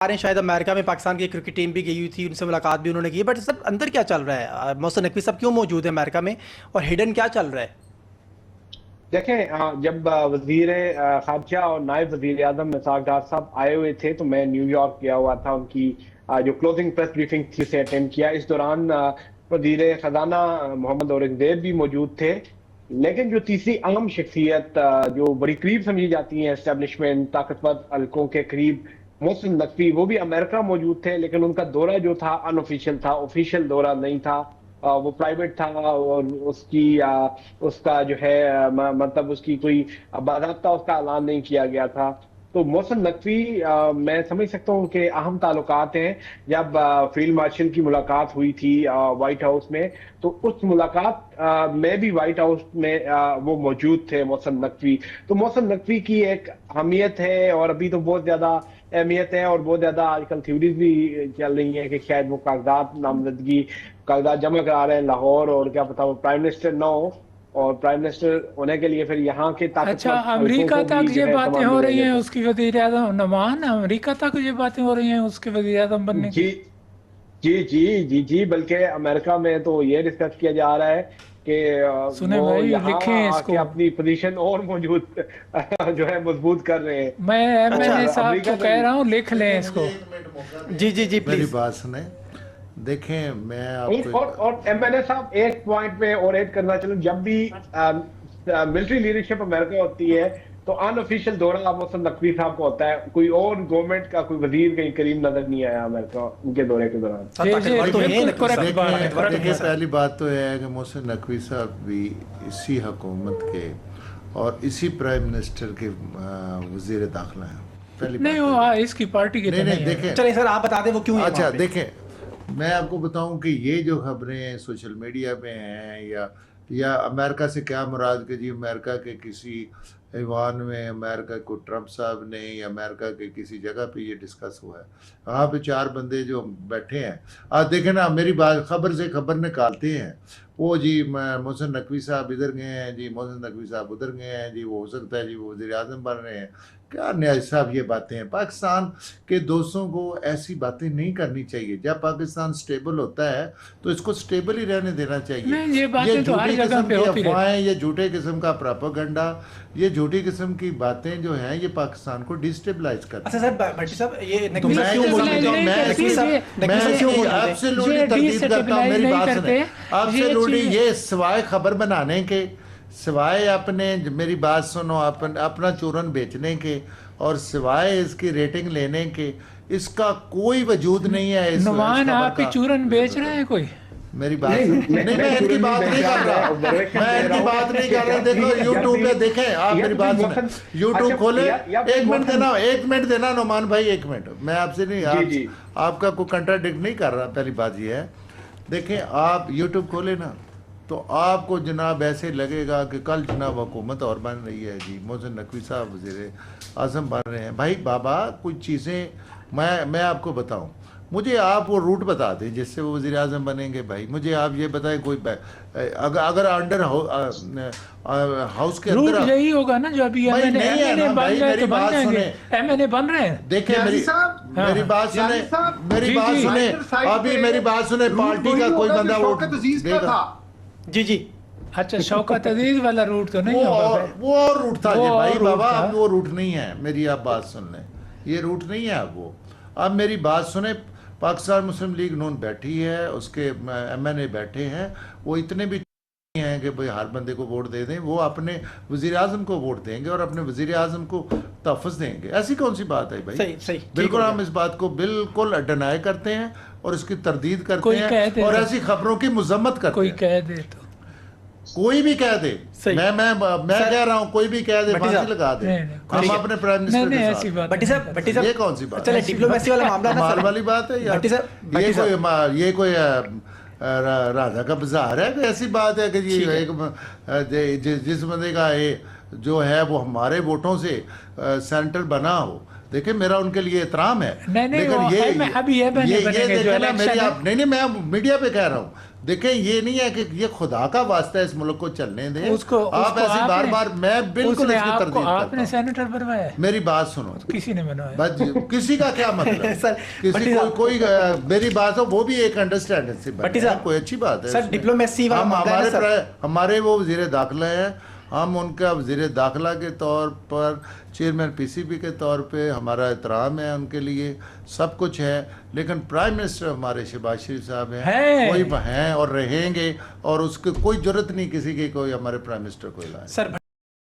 رہے ہیں شاید امریکہ میں پاکستان کی کرکٹ ٹیم بھی گئی ہوئی تھی، ان سے ملاقات بھی انہوں نے کی، بٹ سب اندر کیا چل رہا ہے؟ محسن نقوی صاحب کیوں موجود ہے امریکہ میں اور ہڈن کیا چل رہا ہے؟ دیکھیں، جب وزیر خارجہ اور نائب وزیر اعظم اسحاق ڈار صاحب آئے ہوئے تھے تو میں نیو یارک گیا ہوا تھا، ان کی جو کلوزنگ پریس بریفنگ تھی اسے اٹینڈ کیا۔ اس دوران وزیر خزانہ محمد اورنگزیب بھی موجود تھے، لیکن جو تیسری اہم شخصیت جو بڑی قریب سمجھی جاتی ہیں اسٹیبلشمنٹ طاقتور حلقوں کے قریب، محسن نقوی، وہ بھی امریکہ موجود تھے، لیکن ان کا دورہ جو تھا ان آفیشیل تھا، آفیشیل دورہ نہیں تھا، وہ پرائیویٹ تھا، اور اس کا جو ہے مطلب اس کی کوئی باضابطہ اس کا اعلان نہیں کیا گیا تھا۔ تو محسن نقوی، میں سمجھ سکتا ہوں کہ اہم تعلقات ہیں۔ جب فیلڈ مارشل کی ملاقات ہوئی تھی وائٹ ہاؤس میں، تو اس ملاقات میں بھی وائٹ ہاؤس میں وہ موجود تھے محسن نقوی۔ تو محسن نقوی کی ایک اہمیت ہے، اور ابھی تو بہت زیادہ اہمیت ہے، اور بہت زیادہ آج کل تھیوریز بھی چل رہی ہیں کہ شاید وہ کاغذات جمع کرا رہے ہیں لاہور، اور کیا پتا وہ پرائم منسٹر نہ ہو، اور پرائم منسٹر ہونے کے لیے پھر یہاں کے اچھا، امریکہ تک یہ باتیں ہو رہی ہیں اس کی وزیر اعظم نمان، امریکہ تک یہ باتیں ہو رہی ہیں اس کے وزیر اعظم بننے کی؟ جی، بلکہ امریکہ میں تو یہ ڈسکس کیا جا رہا ہے کہ وہ یہاں آ کے اپنی پوزیشن اور موجود جو ہے مضبوط کر رہے ہیں۔ میں ایم این اے صاحب کو کہہ رہا ہوں لکھ لیں اس کو۔ جی میری بات سنیں، دیکھیں میں آپ کو اور ایم این اے صاحب ایک پوائنٹ میں اور ایڈ کرنا چاہوں، جب بھی ملٹری لیڈرشپ امریکہ ہوتی ہے تو ان آفیشیل دورہ محسن نقوی صاحب کو ہوتا ہے، کوئی اور گورنمنٹ کا کوئی وزیر کہیں قریب نظر نہیں آیا امریکہ ان کے دورے کے دوران۔ دیکھیں، پہلی بات تو یہ ہے کہ محسن نقوی صاحب بھی اسی حکومت کے اور اسی پرائم منسٹر کے وزیر داخلہ ہیں۔ نہیں، وہ اس کی پارٹی کے نہیں، دیکھیں، چلیں سر آپ بتا دیں وہ کیوں ہے۔ اچھا دیکھیں، میں آپ کو بتاؤں کہ یہ جو خبریں سوشل میڈیا پہ ہیں یا امریکہ سے کیا مراد کہ جی امریکہ کے کسی ایوان میں امریکہ کو ٹرمپ صاحب نے یا امریکہ کے کسی جگہ پہ یہ ڈسکس ہوا ہے، وہاں پہ چار بندے جو بیٹھے ہیں، آپ دیکھیں نا، میری بات خبر سے خبر نکالتے ہیں، وہ جی محسن نقوی صاحب ادھر گئے ہیں، جی محسن نقوی صاحب ادھر گئے ہیں، جی وہ ہو سکتا ہے جی وہ وزیر اعظم بن رہے ہیں۔ کیا نیاز صاحب یہ باتیں ہیں؟ پاکستان کے دوستوں کو ایسی باتیں نہیں کرنی چاہیے۔ جب پاکستان سٹیبل ہوتا ہے تو اس کو سٹیبل ہی رہنے دینا چاہیے۔ یہ جھوٹی قسم کی افواہیں، یہ جھوٹے قسم کا پراپیگنڈا، یہ جھوٹی قسم کی باتیں جو ہیں یہ پاکستان کو ڈیسٹیبلائز کرتی ہیں۔ بھٹی صاحب یہ میں ایبسولوٹلی تردید کرتا ہوں، میری بات سنیں، ایبسولوٹلی یہ سوائے خبر بنانے کے، سوائے اپنے، میری بات سنو، اپنا چورن بیچنے کے اور سوائے اس کی ریٹنگ لینے کے، اس کا کوئی وجود نہیں ہے۔ نمان آپ ہی چورن بیچ رہے ہیں کوئی؟ میری بات نہیں، میں ان کی بات نہیں کر رہا، میں ان کی بات نہیں کر رہا۔ دیکھو یوٹیوب پہ دیکھیں، آپ میری بات سنیں، یوٹیوب کھولیں، ایک منٹ دینا نعمان بھائی، ایک منٹ، میں آپ سے نہیں، آپ کا کوئی کنٹراڈکٹ نہیں کر رہا۔ پہلی بات یہ ہے، دیکھیں آپ یوٹیوب کھولیں نا تو آپ کو جناب ایسے لگے گا کہ کل جناب حکومت اور بن رہی ہے، جی محسن نقوی صاحب وزیر اعظم بن رہے ہیں۔ بھائی بابا، کچھ چیزیں میں آپ کو بتاؤں، مجھے آپ وہ روٹ بتا دیں جس سے وہ وزیر اعظم بنیں گے۔ بھائی مجھے آپ یہ بتائیں، کوئی اگر انڈر ہاؤس کے اندر یہی ہوگا نا جو ابھی ایم این اے بن رہے ہیں۔ دیکھیں میری بات سنیں، ابھی میری بات سنیں، پارٹی کا کوئی بندہ ووٹ دے گا؟ جی اچھا، شوکت عزیز والا روٹ تو نہیں ہوگا؟ وہ اور روٹ تھا جی بھائی بابا، اب وہ روٹ نہیں ہے، میری آپ بات سن لیں، یہ روٹ نہیں ہے اب وہ۔ اب میری بات سنیں، پاکستان مسلم لیگ نون بیٹھی ہے، اس کے ایم این اے بیٹھے ہیں، وہ اتنے بھی نہیں ہیں کہ بھئی ہر بندے کو ووٹ دے دیں، وہ اپنے وزیر اعظم کو ووٹ دیں گے اور اپنے وزیر اعظم کو تحفظ دیں گے۔ ایسی کون سی بات ہے بھائی؟ بالکل ہم اس بات کو بالکل ڈینائی کرتے ہیں اور اس کی تردید کرتے ہیں اور ایسی خبروں کی مذمت کرتے ہیں۔ کوئی کہہ دے تو، کوئی بھی کہہ دے، میں کہہ رہا ہوں، کوئی بھی کہہ دے، پھانسی لگا دے، ہم اپنے پرائم منسٹر کے ساتھ۔ بھٹی صاحب یہ کون سی بات چلے ڈپلومیسی والا معاملہ کمال والی بات ہے یار؟ یہ کوئی راجا کا بازار ہے؟ کوئی ایسی بات ہے کہ جس بندے کا جو ہے وہ ہمارے ووٹوں سے سینٹر بنا ہو؟ دیکھیں میرا ان کے لیے احترام ہے، لیکن یہ نہیں، میں میڈیا پہ کہہ رہا ہوں، دیکھیں یہ نہیں ہے کہ یہ خدا کا واسطہ ہے اس ملک کو چلنے دیں. آپ ایسی بار بار میں بالکل اس کی تردید کرتا ہوں. آپ نے سینیٹر بنوایا ہے؟ میری بات سنو. کسی نے بنوایا. کسی کا کیا مطلب ہے؟ کسی کوئی میری بات ہو وہ بھی ایک انڈرسٹینڈنگ سے بنی ہے, کوئی اچھی بات ہے. سر ڈپلومیسی ہمارے وہ وزیر داخلہ ہیں, ہم ان کا وزیر داخلہ کے طور پر چیئرمین پی سی بی کے طور پہ ہمارا احترام ہے ان کے لیے, سب کچھ ہے, لیکن پرائم منسٹر ہمارے شہباز شریف صاحب ہیں, کوئی ہیں اور رہیں گے, اور اس کی کوئی ضرورت نہیں کسی کی کوئی ہمارے پرائم منسٹر کو لائے.